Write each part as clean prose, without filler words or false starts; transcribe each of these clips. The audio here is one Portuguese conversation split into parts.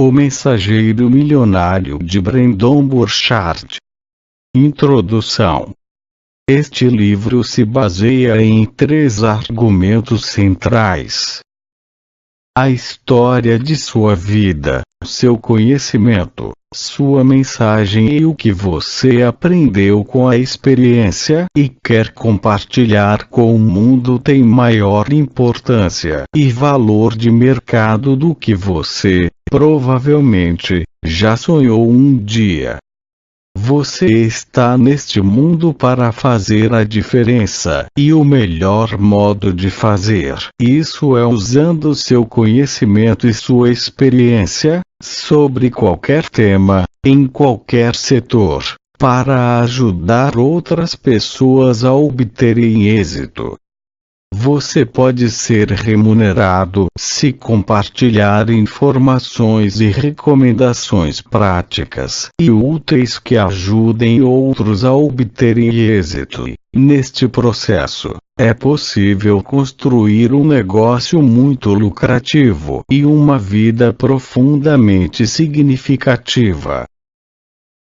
O Mensageiro Milionário de Brandon Burchard. Introdução. Este livro se baseia em 3 argumentos centrais: a história de sua vida, seu conhecimento, sua mensagem e o que você aprendeu com a experiência e quer compartilhar com o mundo tem maior importância e valor de mercado do que você, provavelmente, já sonhou um dia. Você está neste mundo para fazer a diferença, e o melhor modo de fazer isso é usando seu conhecimento e sua experiência, sobre qualquer tema, em qualquer setor, para ajudar outras pessoas a obterem êxito. Você pode ser remunerado se compartilhar informações e recomendações práticas e úteis que ajudem outros a obterem êxito. Neste processo, é possível construir um negócio muito lucrativo e uma vida profundamente significativa.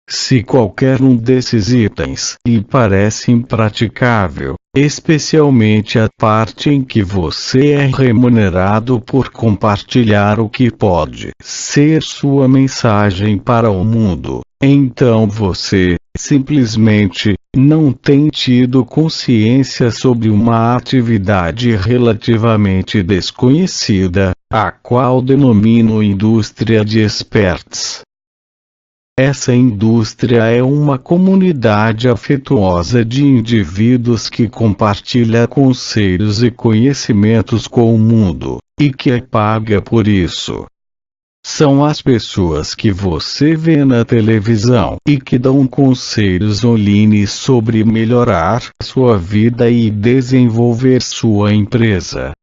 Se qualquer um desses itens lhe parece impraticável, especialmente a parte em que você é remunerado por compartilhar o que pode ser sua mensagem para o mundo, então você, simplesmente, não tem tido consciência sobre uma atividade relativamente desconhecida, a qual denomino indústria de experts. Essa indústria é uma comunidade afetuosa de indivíduos que compartilha conselhos e conhecimentos com o mundo, e que é paga por isso. São as pessoas que você vê na televisão e que dão conselhos online sobre melhorar sua vida e desenvolver sua empresa.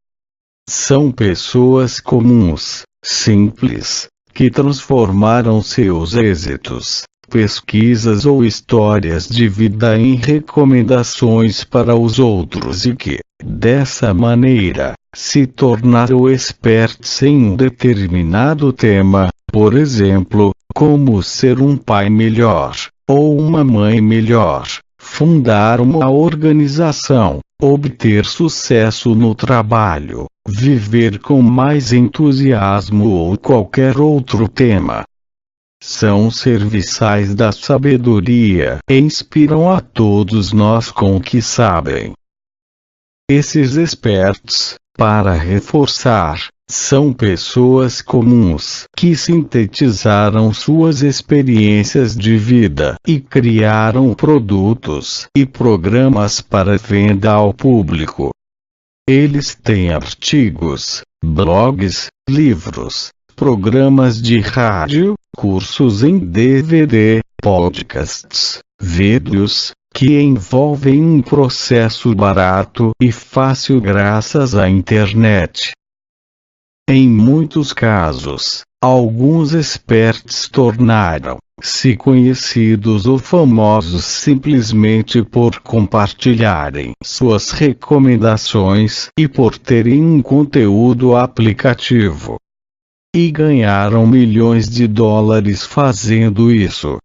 São pessoas comuns, simples, que transformaram seus êxitos, pesquisas ou histórias de vida em recomendações para os outros e que, dessa maneira, se tornaram experts em um determinado tema, por exemplo, como ser um pai melhor, ou uma mãe melhor, fundar uma organização, obter sucesso no trabalho, viver com mais entusiasmo ou qualquer outro tema. São serviçais da sabedoria e inspiram a todos nós com o que sabem. Esses experts, para reforçar, são pessoas comuns que sintetizaram suas experiências de vida e criaram produtos e programas para venda ao público. Eles têm artigos, blogs, livros, programas de rádio, cursos em DVD, podcasts, vídeos, que envolvem um processo barato e fácil graças à internet. Em muitos casos, alguns experts tornaram-se conhecidos ou famosos simplesmente por compartilharem suas recomendações e por terem um conteúdo aplicativo. E ganharam milhões de dólares fazendo isso.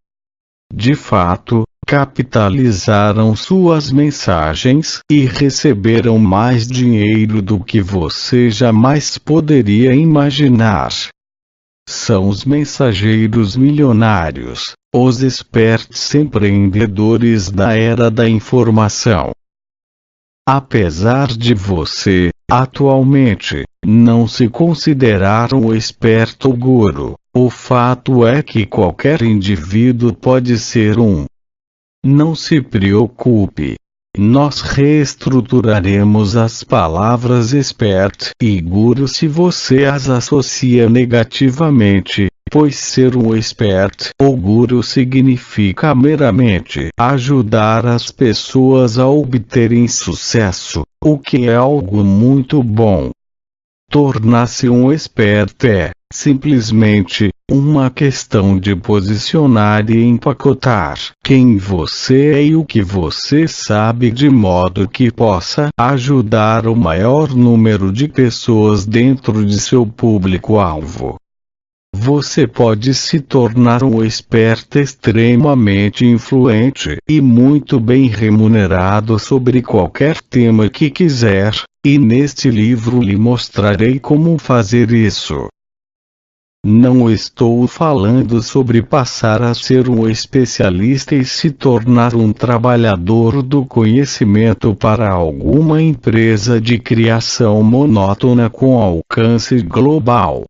De fato, capitalizaram suas mensagens e receberam mais dinheiro do que você jamais poderia imaginar. São os mensageiros milionários, os experts empreendedores da era da informação. Apesar de você, atualmente, não se considerar um expert ou guru, o fato é que qualquer indivíduo pode ser um. Não se preocupe. Nós reestruturaremos as palavras expert e guru se você as associa negativamente, pois ser um expert ou guru significa meramente ajudar as pessoas a obterem sucesso, o que é algo muito bom. Tornar-se um expert é, simplesmente, uma questão de posicionar e empacotar quem você é e o que você sabe de modo que possa ajudar o maior número de pessoas dentro de seu público-alvo. você pode se tornar um expert extremamente influente e muito bem remunerado sobre qualquer tema que quiser, e neste livro lhe mostrarei como fazer isso. Não estou falando sobre passar a ser um especialista e se tornar um trabalhador do conhecimento para alguma empresa de criação monótona com alcance global.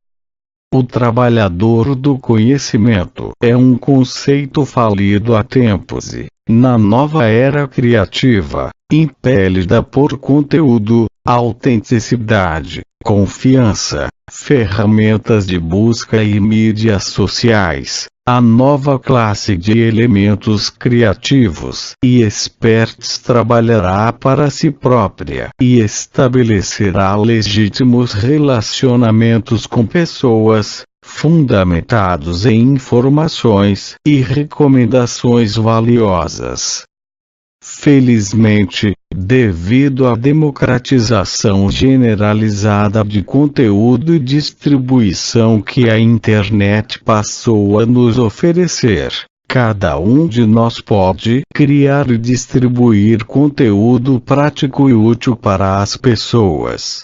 O trabalhador do conhecimento é um conceito falido há tempos e, na nova era criativa, impelida por conteúdo, autenticidade, confiança, ferramentas de busca e mídias sociais, a nova classe de elementos criativos e experts trabalhará para si própria e estabelecerá legítimos relacionamentos com pessoas, fundamentados em informações e recomendações valiosas. Felizmente, devido à democratização generalizada de conteúdo e distribuição que a internet passou a nos oferecer, cada um de nós pode criar e distribuir conteúdo prático e útil para as pessoas.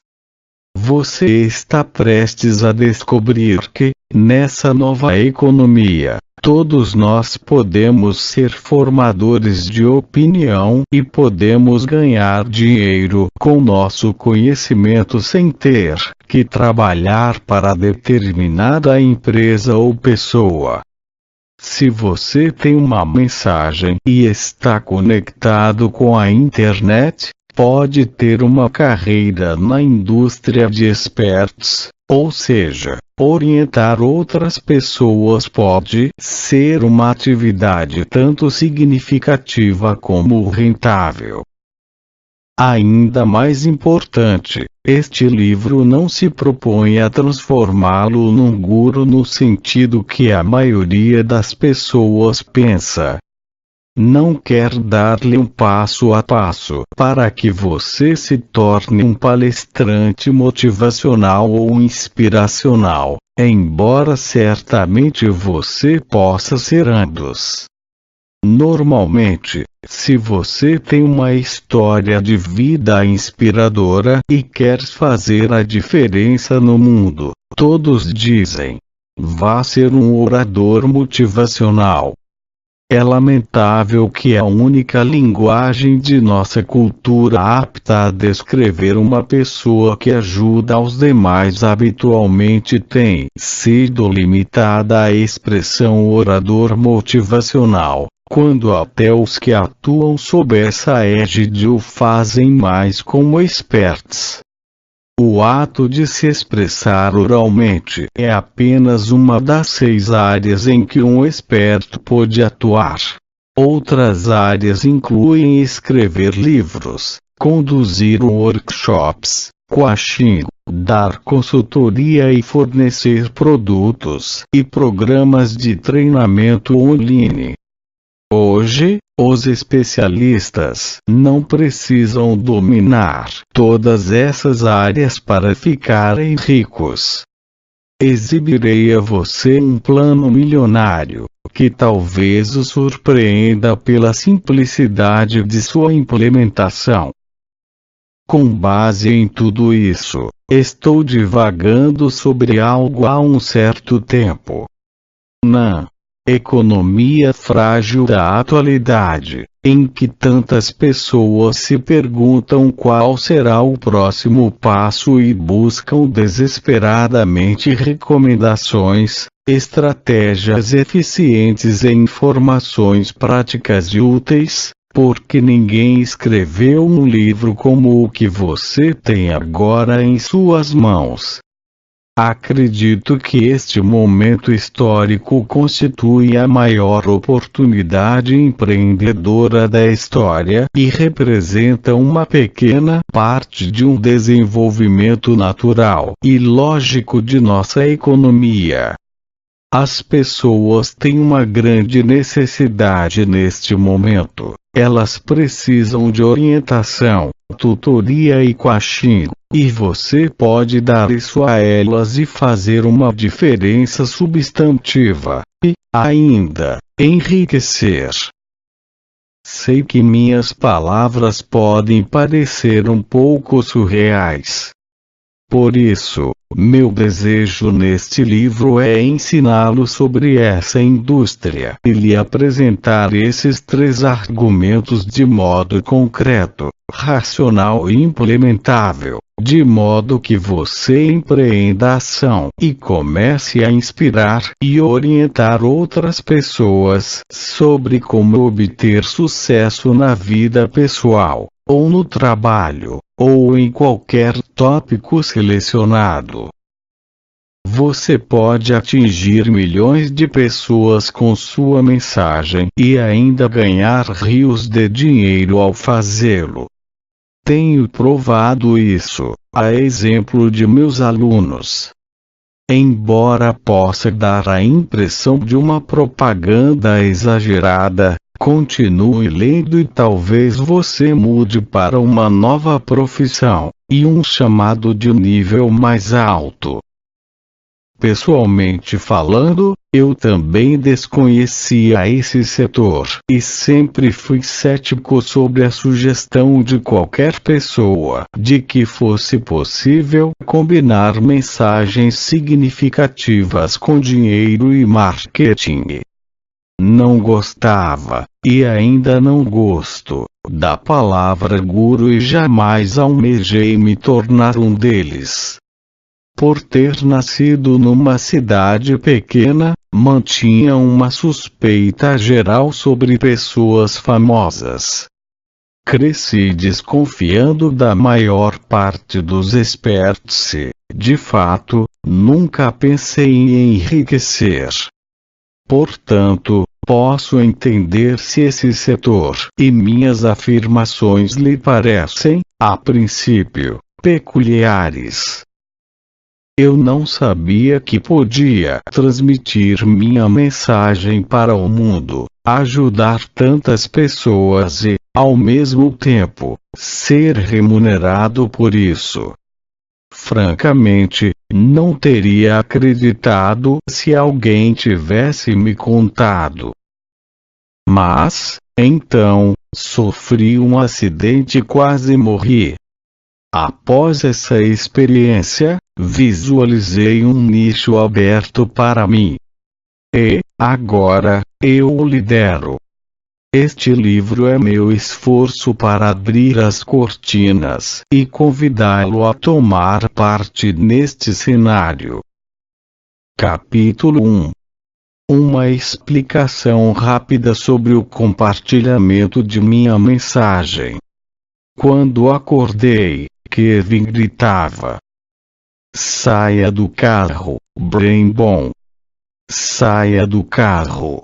Você está prestes a descobrir que, nessa nova economia, todos nós podemos ser formadores de opinião e podemos ganhar dinheiro com nosso conhecimento sem ter que trabalhar para determinada empresa ou pessoa. Se você tem uma mensagem e está conectado com a internet, pode ter uma carreira na indústria de experts, ou seja, orientar outras pessoas pode ser uma atividade tanto significativa como rentável. Ainda mais importante, este livro não se propõe a transformá-lo num guru no sentido que a maioria das pessoas pensa. Não quer dar-lhe um passo a passo para que você se torne um palestrante motivacional ou inspiracional, embora certamente você possa ser ambos. Normalmente, se você tem uma história de vida inspiradora e quer fazer a diferença no mundo, todos dizem: vá ser um orador motivacional. É lamentável que a única linguagem de nossa cultura apta a descrever uma pessoa que ajuda aos demais habitualmente tem sido limitada à expressão orador motivacional, quando até os que atuam sob essa égide o fazem mais como experts. O ato de se expressar oralmente é apenas uma das 6 áreas em que um experto pode atuar. Outras áreas incluem escrever livros, conduzir workshops, coaching, dar consultoria e fornecer produtos e programas de treinamento online. Hoje, os especialistas não precisam dominar todas essas áreas para ficarem ricos. Exibirei a você um plano milionário, que talvez o surpreenda pela simplicidade de sua implementação. Com base em tudo isso, estou divagando sobre algo há um certo tempo. Na economia frágil da atualidade, em que tantas pessoas se perguntam qual será o próximo passo e buscam desesperadamente recomendações, estratégias eficientes e informações práticas e úteis, porque ninguém escreveu um livro como o que você tem agora em suas mãos. Acredito que este momento histórico constitui a maior oportunidade empreendedora da história e representa uma pequena parte de um desenvolvimento natural e lógico de nossa economia. As pessoas têm uma grande necessidade neste momento. Elas precisam de orientação, tutoria e coaching, e você pode dar isso a elas e fazer uma diferença substantiva, e, ainda, enriquecer. Sei que minhas palavras podem parecer um pouco surreais. Por isso, meu desejo neste livro é ensiná-lo sobre essa indústria e lhe apresentar esses 3 argumentos de modo concreto, racional e implementável, de modo que você empreenda a ação e comece a inspirar e orientar outras pessoas sobre como obter sucesso na vida pessoal, ou no trabalho, ou em qualquer tópico selecionado. Você pode atingir milhões de pessoas com sua mensagem e ainda ganhar rios de dinheiro ao fazê-lo. Tenho provado isso, a exemplo de meus alunos. Embora possa dar a impressão de uma propaganda exagerada, continue lendo e talvez você mude para uma nova profissão, e um chamado de nível mais alto. Pessoalmente falando, eu também desconhecia esse setor, e sempre fui cético sobre a sugestão de qualquer pessoa de que fosse possível combinar mensagens significativas com dinheiro e marketing. Não gostava, e ainda não gosto, da palavra guru e jamais almejei me tornar um deles. Por ter nascido numa cidade pequena, mantinha uma suspeita geral sobre pessoas famosas. Cresci desconfiando da maior parte dos experts e, de fato, nunca pensei em enriquecer. Portanto, posso entender se esse setor e minhas afirmações lhe parecem, a princípio, peculiares. Eu não sabia que podia transmitir minha mensagem para o mundo, ajudar tantas pessoas e, ao mesmo tempo, ser remunerado por isso. Francamente, não teria acreditado se alguém tivesse me contado. Mas, então, sofri um acidente e quase morri. Após essa experiência, visualizei um nicho aberto para mim. E, agora, eu o lidero. Este livro é meu esforço para abrir as cortinas e convidá-lo a tomar parte neste cenário. Capítulo 1. Uma explicação rápida sobre o compartilhamento de minha mensagem. Quando acordei, Kevin gritava: "Saia do carro, Brembon! Saia do carro!"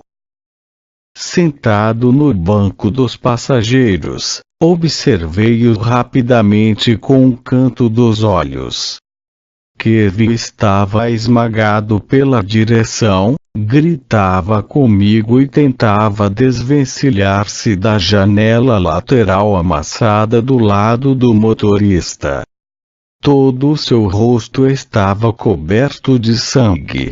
Sentado no banco dos passageiros, observei-o rapidamente com um canto dos olhos. Kevin estava esmagado pela direção, gritava comigo e tentava desvencilhar-se da janela lateral amassada do lado do motorista. Todo o seu rosto estava coberto de sangue.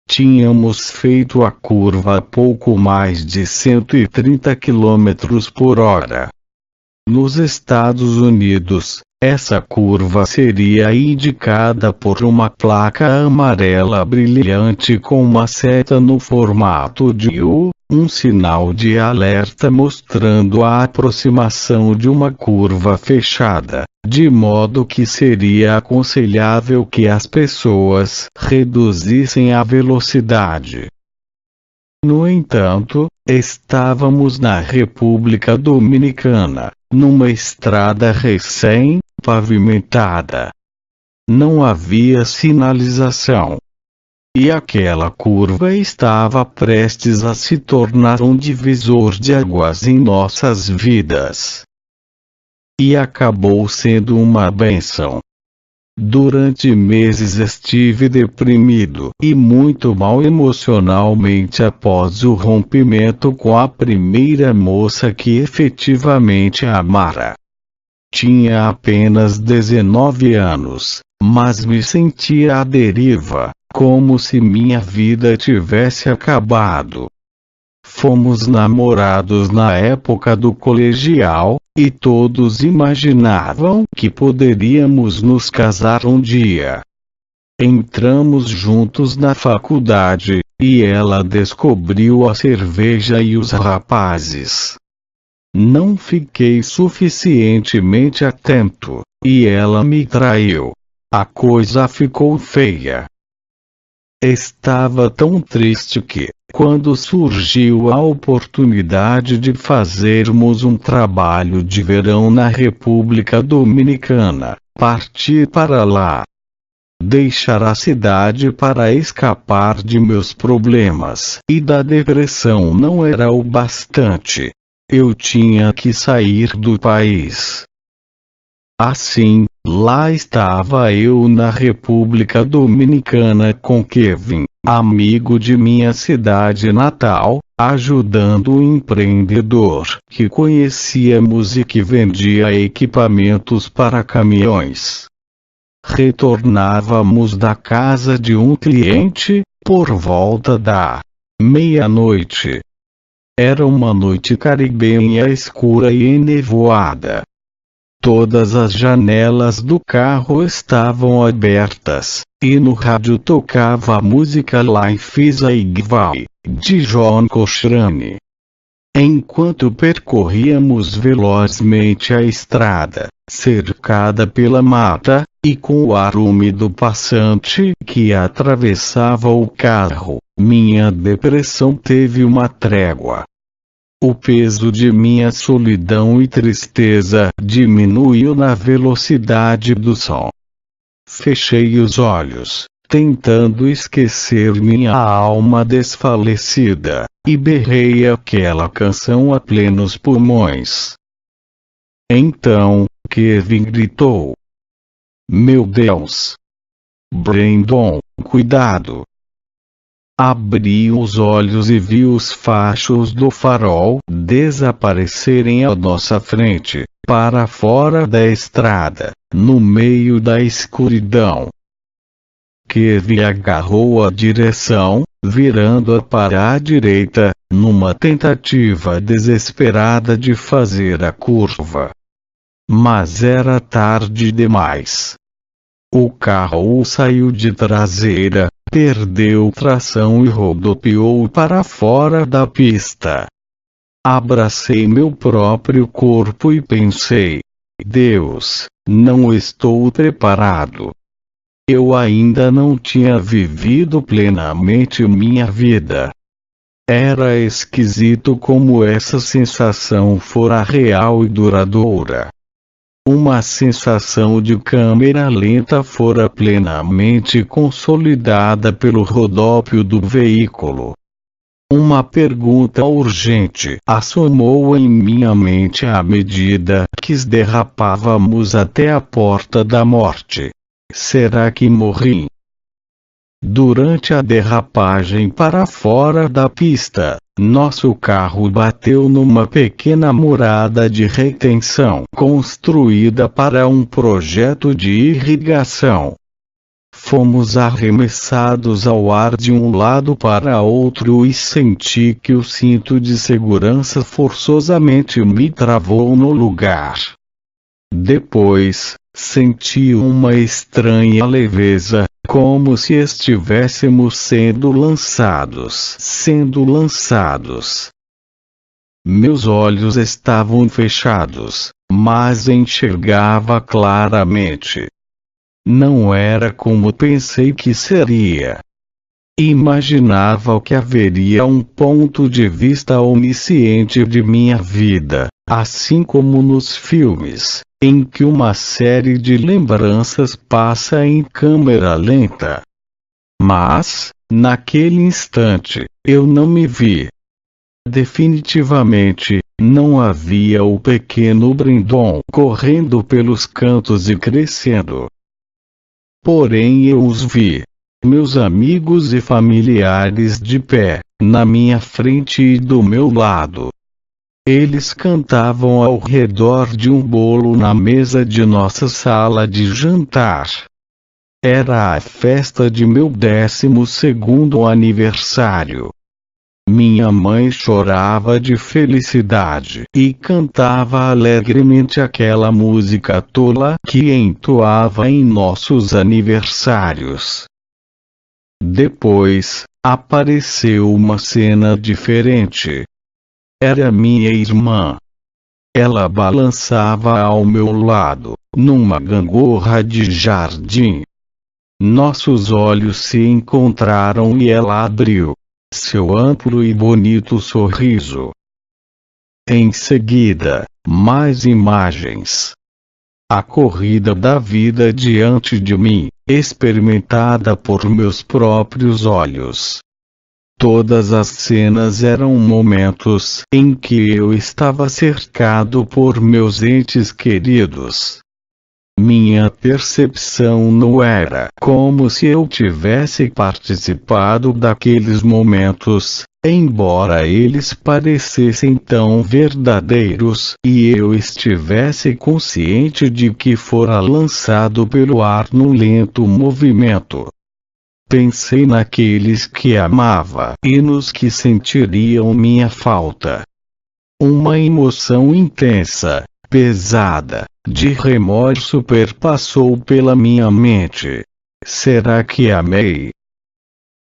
Tínhamos feito a curva a pouco mais de 130 km por hora. Nos Estados Unidos, essa curva seria indicada por uma placa amarela brilhante com uma seta no formato de U, um sinal de alerta mostrando a aproximação de uma curva fechada, de modo que seria aconselhável que as pessoas reduzissem a velocidade. No entanto, estávamos na República Dominicana, numa estrada recém-pavimentada. Não havia sinalização. E aquela curva estava prestes a se tornar um divisor de águas em nossas vidas. E acabou sendo uma bênção. Durante meses estive deprimido e muito mal emocionalmente após o rompimento com a primeira moça que efetivamente amara. Tinha apenas 19 anos, mas me sentia à deriva, como se minha vida tivesse acabado. Fomos namorados na época do colegial, e todos imaginavam que poderíamos nos casar um dia. Entramos juntos na faculdade, e ela descobriu a cerveja e os rapazes. Não fiquei suficientemente atento, e ela me traiu. A coisa ficou feia. Estava tão triste que, quando surgiu a oportunidade de fazermos um trabalho de verão na República Dominicana, parti para lá. Deixar a cidade para escapar de meus problemas e da depressão não era o bastante. Eu tinha que sair do país. Assim, lá estava eu na República Dominicana com Kevin, amigo de minha cidade natal, ajudando um empreendedor que conhecíamos e que vendia equipamentos para caminhões. Retornávamos da casa de um cliente, por volta da meia-noite. Era uma noite caribenha escura e enevoada. Todas as janelas do carro estavam abertas, e no rádio tocava a música Life is a Highway, de John Coltrane. Enquanto percorríamos velozmente a estrada, cercada pela mata, e com o ar úmido passante que atravessava o carro, minha depressão teve uma trégua. O peso de minha solidão e tristeza diminuiu na velocidade do som. Fechei os olhos, tentando esquecer minha alma desfalecida, e berrei aquela canção a plenos pulmões. Então, Kevin gritou: "Meu Deus! Brandon, cuidado!" Abri os olhos e vi os fachos do farol desaparecerem à nossa frente, para fora da estrada, no meio da escuridão. Kevin agarrou a direção, virando-a para a direita, numa tentativa desesperada de fazer a curva. Mas era tarde demais. O carro saiu de traseira, perdeu tração e rodopiou para fora da pista. Abracei meu próprio corpo e pensei: Deus, não estou preparado. Eu ainda não tinha vivido plenamente minha vida. Era esquisito como essa sensação fora real e duradoura. Uma sensação de câmera lenta fora plenamente consolidada pelo rodópio do veículo. Uma pergunta urgente assomou em minha mente à medida que derrapávamos até a porta da morte. Será que morri? Durante a derrapagem para fora da pista, nosso carro bateu numa pequena murada de retenção construída para um projeto de irrigação. Fomos arremessados ao ar de um lado para outro e senti que o cinto de segurança forçosamente me travou no lugar. Depois, senti uma estranha leveza, como se estivéssemos sendo lançados. Meus olhos estavam fechados, mas enxergava claramente. Não era como pensei que seria. Imaginava que haveria um ponto de vista onisciente de minha vida, assim como nos filmes, em que uma série de lembranças passa em câmera lenta. Mas, naquele instante, eu não me vi. Definitivamente, não havia o pequeno Brandon correndo pelos cantos e crescendo. porém eu os vi. Meus amigos e familiares de pé, na minha frente e do meu lado. Eles cantavam ao redor de um bolo na mesa de nossa sala de jantar. Era a festa de meu 12º aniversário. Minha mãe chorava de felicidade e cantava alegremente aquela música tola que entoava em nossos aniversários. Depois, apareceu uma cena diferente. Era minha irmã. Ela balançava ao meu lado, numa gangorra de jardim. Nossos olhos se encontraram e ela abriu seu amplo e bonito sorriso. Em seguida, mais imagens. A corrida da vida diante de mim, experimentada por meus próprios olhos. Todas as cenas eram momentos em que eu estava cercado por meus entes queridos. Minha percepção não era como se eu tivesse participado daqueles momentos, embora eles parecessem tão verdadeiros e eu estivesse consciente de que fora lançado pelo ar num lento movimento. Pensei naqueles que amava e nos que sentiriam minha falta. Uma emoção intensa, pesada, de remorso perpassou pela minha mente. Será que amei?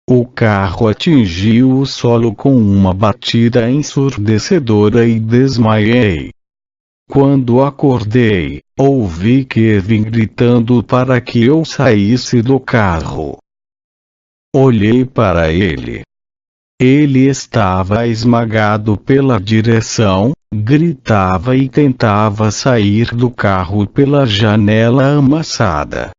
O carro atingiu o solo com uma batida ensurdecedora e desmaiei. Quando acordei, ouvi Kevin gritando para que eu saísse do carro. Olhei para ele. Ele estava esmagado pela direção, gritava e tentava sair do carro pela janela amassada.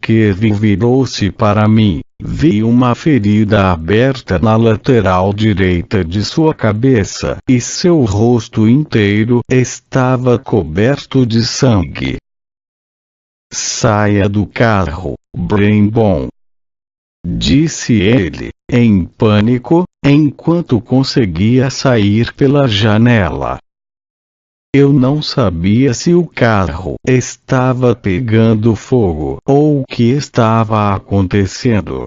Kevin virou-se para mim, vi uma ferida aberta na lateral direita de sua cabeça e seu rosto inteiro estava coberto de sangue. Saia do carro, Brandon, disse ele, em pânico, enquanto conseguia sair pela janela. Eu não sabia se o carro estava pegando fogo ou o que estava acontecendo.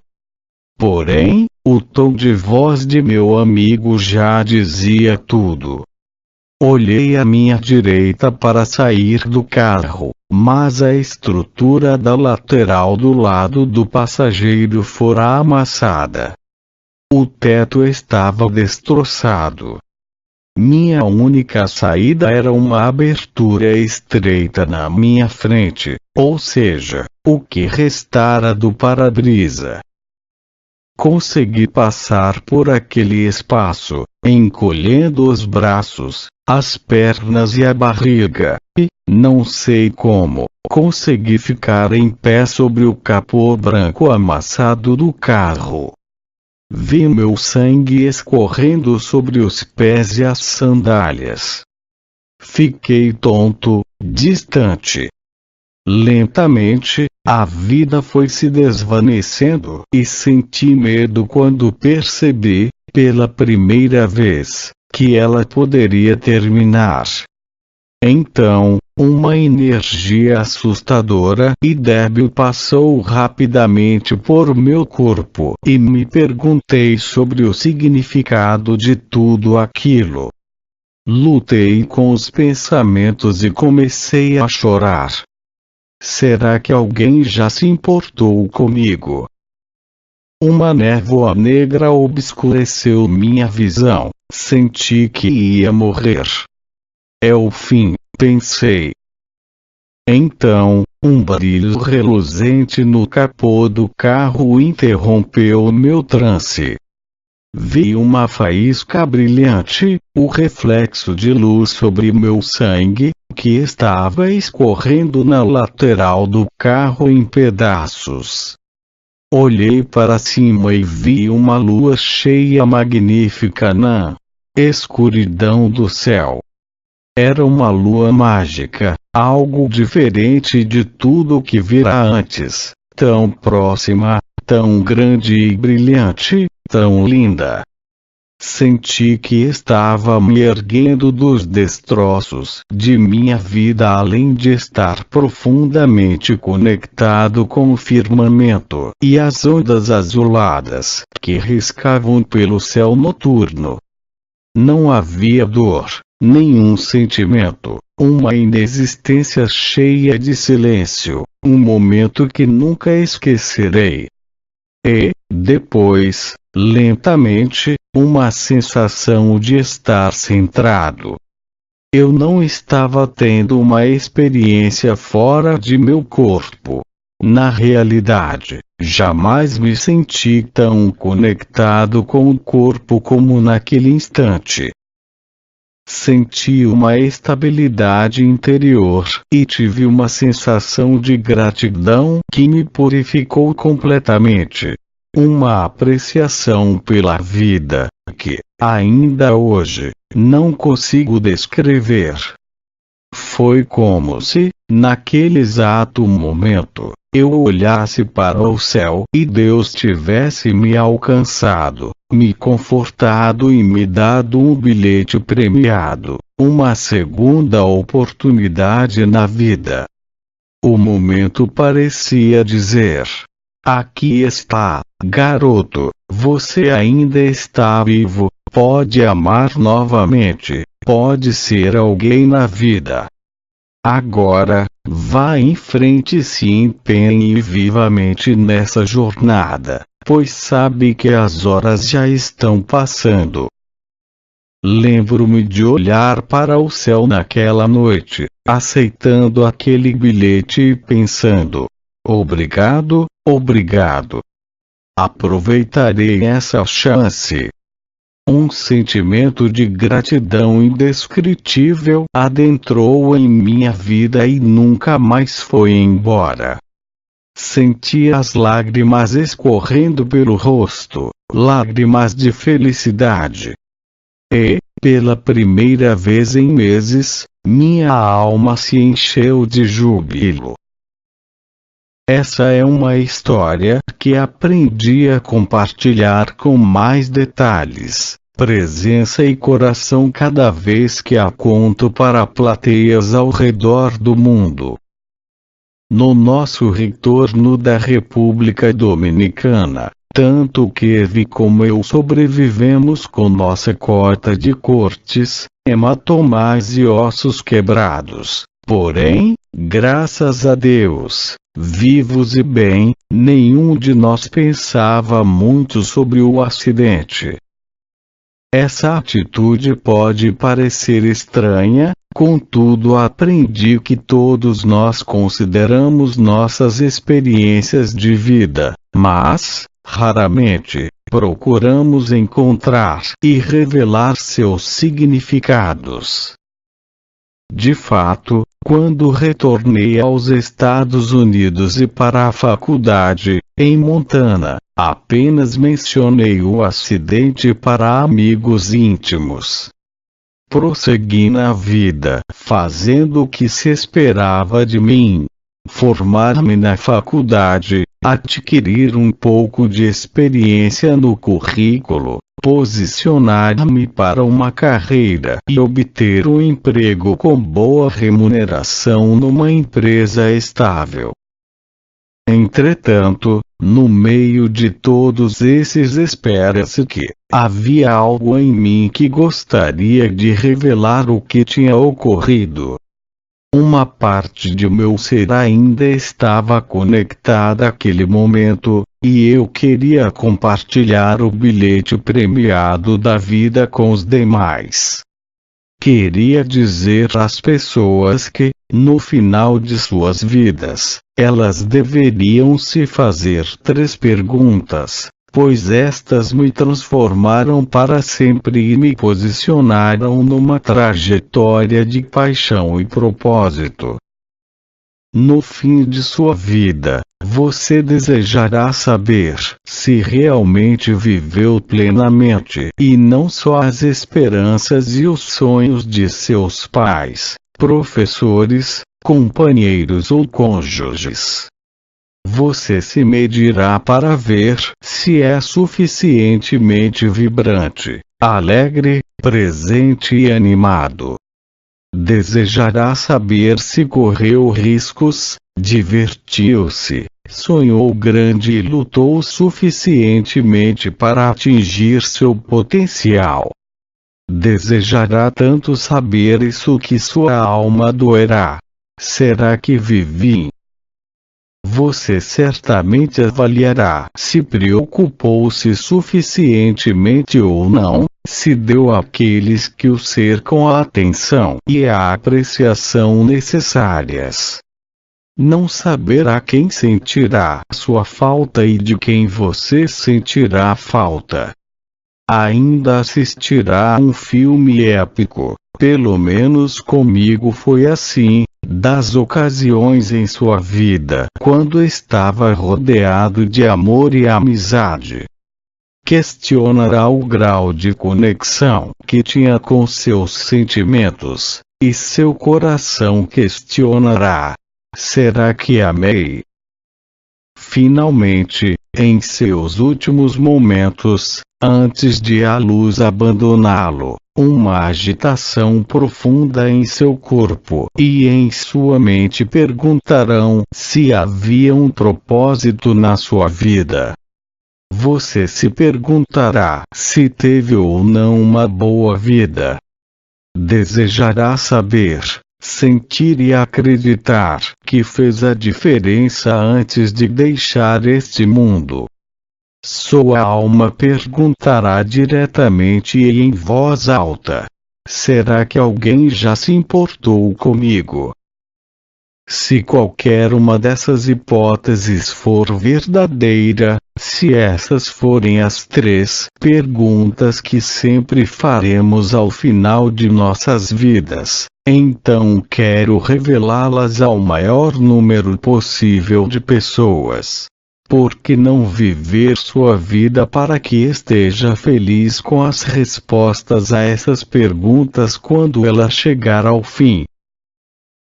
Porém, o tom de voz de meu amigo já dizia tudo. Olhei à minha direita para sair do carro, mas a estrutura da lateral do lado do passageiro fora amassada. O teto estava destroçado. Minha única saída era uma abertura estreita na minha frente, ou seja, o que restara do para-brisa. Consegui passar por aquele espaço, encolhendo os braços, as pernas e a barriga, e, não sei como, consegui ficar em pé sobre o capô branco amassado do carro. Vi meu sangue escorrendo sobre os pés e as sandálias. Fiquei tonto, distante. Lentamente, a vida foi se desvanecendo e senti medo quando percebi, pela primeira vez, que ela poderia terminar. Então, uma energia assustadora e débil passou rapidamente por meu corpo e me perguntei sobre o significado de tudo aquilo. Lutei com os pensamentos e comecei a chorar. Será que alguém já se importou comigo? Uma névoa negra obscureceu minha visão. Senti que ia morrer. É o fim, pensei. Então, um brilho reluzente no capô do carro interrompeu meu transe. Vi uma faísca brilhante, o reflexo de luz sobre meu sangue, que estava escorrendo na lateral do carro em pedaços. Olhei para cima e vi uma lua cheia magnífica na escuridão do céu. Era uma lua mágica, algo diferente de tudo o que vira antes, tão próxima, tão grande e brilhante, tão linda. Senti que estava me erguendo dos destroços de minha vida, além de estar profundamente conectado com o firmamento e as ondas azuladas que riscavam pelo céu noturno. Não havia dor, nenhum sentimento, uma inexistência cheia de silêncio, um momento que nunca esquecerei. E, depois, lentamente, uma sensação de estar centrado. Eu não estava tendo uma experiência fora de meu corpo. Na realidade, jamais me senti tão conectado com o corpo como naquele instante. Senti uma estabilidade interior e tive uma sensação de gratidão que me purificou completamente. Uma apreciação pela vida que, ainda hoje, não consigo descrever. Foi como se, naquele exato momento, eu olhasse para o céu e Deus tivesse me alcançado, me confortado e me dado um bilhete premiado, uma segunda oportunidade na vida. O momento parecia dizer: aqui está, garoto, você ainda está vivo, pode amar novamente, pode ser alguém na vida. Agora, vá em frente e se empenhe vivamente nessa jornada, pois sabe que as horas já estão passando. Lembro-me de olhar para o céu naquela noite, aceitando aquele bilhete e pensando: obrigado, obrigado. Aproveitarei essa chance. Um sentimento de gratidão indescritível adentrou em minha vida e nunca mais foi embora. Senti as lágrimas escorrendo pelo rosto, lágrimas de felicidade. E, pela primeira vez em meses, minha alma se encheu de júbilo. Essa é uma história que aprendi a compartilhar com mais detalhes, presença e coração cada vez que a conto para plateias ao redor do mundo. No nosso retorno da República Dominicana, tanto Kevi como eu sobrevivemos com nossa cota de cortes, hematomas e ossos quebrados. Porém, graças a Deus, vivos e bem, nenhum de nós pensava muito sobre o acidente. Essa atitude pode parecer estranha, contudo aprendi que todos nós consideramos nossas experiências de vida, mas, raramente, procuramos encontrar e revelar seus significados. De fato, quando retornei aos Estados Unidos e para a faculdade, em Montana, apenas mencionei o acidente para amigos íntimos. Prossegui na vida, fazendo o que se esperava de mim. Formar-me na faculdade, adquirir um pouco de experiência no currículo, posicionar-me para uma carreira e obter um emprego com boa remuneração numa empresa estável. Entretanto, no meio de todos esses espera-se que havia algo em mim que gostaria de revelar o que tinha ocorrido. Uma parte de meu ser ainda estava conectada àquele momento, e eu queria compartilhar o bilhete premiado da vida com os demais. Queria dizer às pessoas que, no final de suas vidas, elas deveriam se fazer 3 perguntas, pois estas me transformaram para sempre e me posicionaram numa trajetória de paixão e propósito. No fim de sua vida, você desejará saber se realmente viveu plenamente e não só as esperanças e os sonhos de seus pais, professores, companheiros ou cônjuges. Você se medirá para ver se é suficientemente vibrante, alegre, presente e animado. Desejará saber se correu riscos, divertiu-se, sonhou grande e lutou suficientemente para atingir seu potencial. Desejará tanto saber isso que sua alma doerá. Será que vivi? Você certamente avaliará se preocupou-se suficientemente ou não, se deu àqueles que o cercam a atenção e a apreciação necessárias. Não saberá quem sentirá sua falta e de quem você sentirá falta. Ainda assistirá a um filme épico, pelo menos comigo foi assim, das ocasiões em sua vida quando estava rodeado de amor e amizade. Questionará o grau de conexão que tinha com seus sentimentos, e seu coração questionará: será que amei? Finalmente, em seus últimos momentos, antes de a luz abandoná-lo, uma agitação profunda em seu corpo e em sua mente perguntarão se havia um propósito na sua vida. Você se perguntará se teve ou não uma boa vida. Desejará saber, sentir e acreditar que fez a diferença antes de deixar este mundo. Sua alma perguntará diretamente e em voz alta: será que alguém já se importou comigo? Se qualquer uma dessas hipóteses for verdadeira, se essas forem as 3 perguntas que sempre faremos ao final de nossas vidas, então quero revelá-las ao maior número possível de pessoas. Por que não viver sua vida para que esteja feliz com as respostas a essas perguntas quando ela chegar ao fim?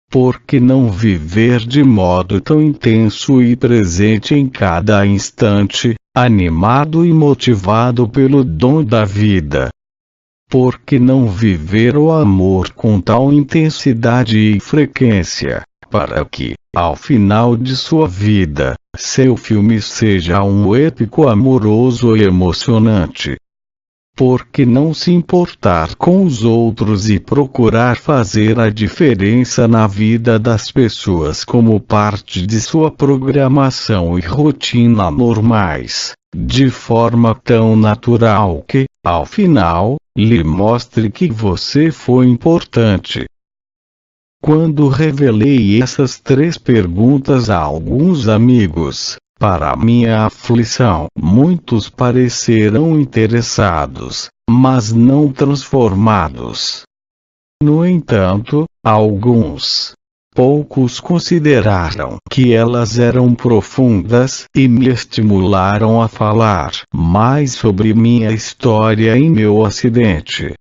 Por que não viver de modo tão intenso e presente em cada instante, animado e motivado pelo dom da vida? Por que não viver o amor com tal intensidade e frequência, para que, ao final de sua vida, seu filme seja um épico amoroso e emocionante? Por que não se importar com os outros e procurar fazer a diferença na vida das pessoas como parte de sua programação e rotina normais, de forma tão natural que, ao final, lhe mostre que você foi importante? Quando revelei essas 3 perguntas a alguns amigos, para minha aflição, muitos pareceram interessados, mas não transformados. No entanto, poucos consideraram que elas eram profundas e me estimularam a falar mais sobre minha história e meu acidente.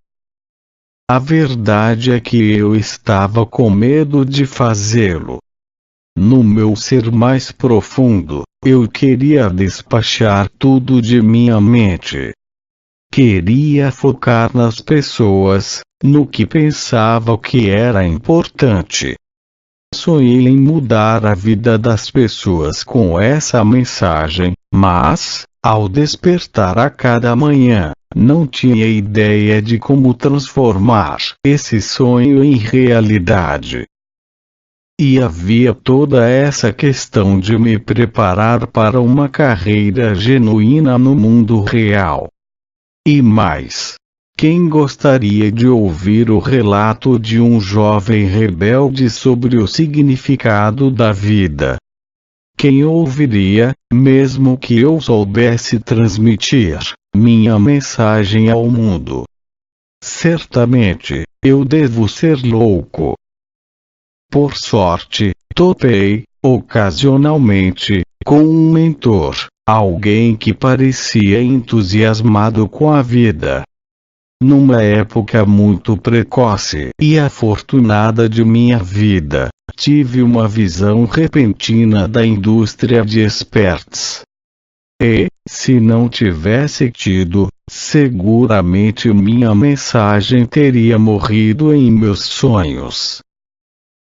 A verdade é que eu estava com medo de fazê-lo. No meu ser mais profundo, eu queria despachar tudo de minha mente. Queria focar nas pessoas, no que pensava que era importante. Sonhei em mudar a vida das pessoas com essa mensagem, mas, ao despertar a cada manhã, não tinha ideia de como transformar esse sonho em realidade. E havia toda essa questão de me preparar para uma carreira genuína no mundo real. E mais, quem gostaria de ouvir o relato de um jovem rebelde sobre o significado da vida? Quem ouviria, mesmo que eu soubesse transmitir minha mensagem ao mundo? Certamente, eu devo ser louco. Por sorte, Topei, ocasionalmente, com um mentor, alguém que parecia entusiasmado com a vida. Numa época muito precoce e afortunada de minha vida, tive uma visão repentina da indústria de esportes. E, se não tivesse tido, seguramente minha mensagem teria morrido em meus sonhos.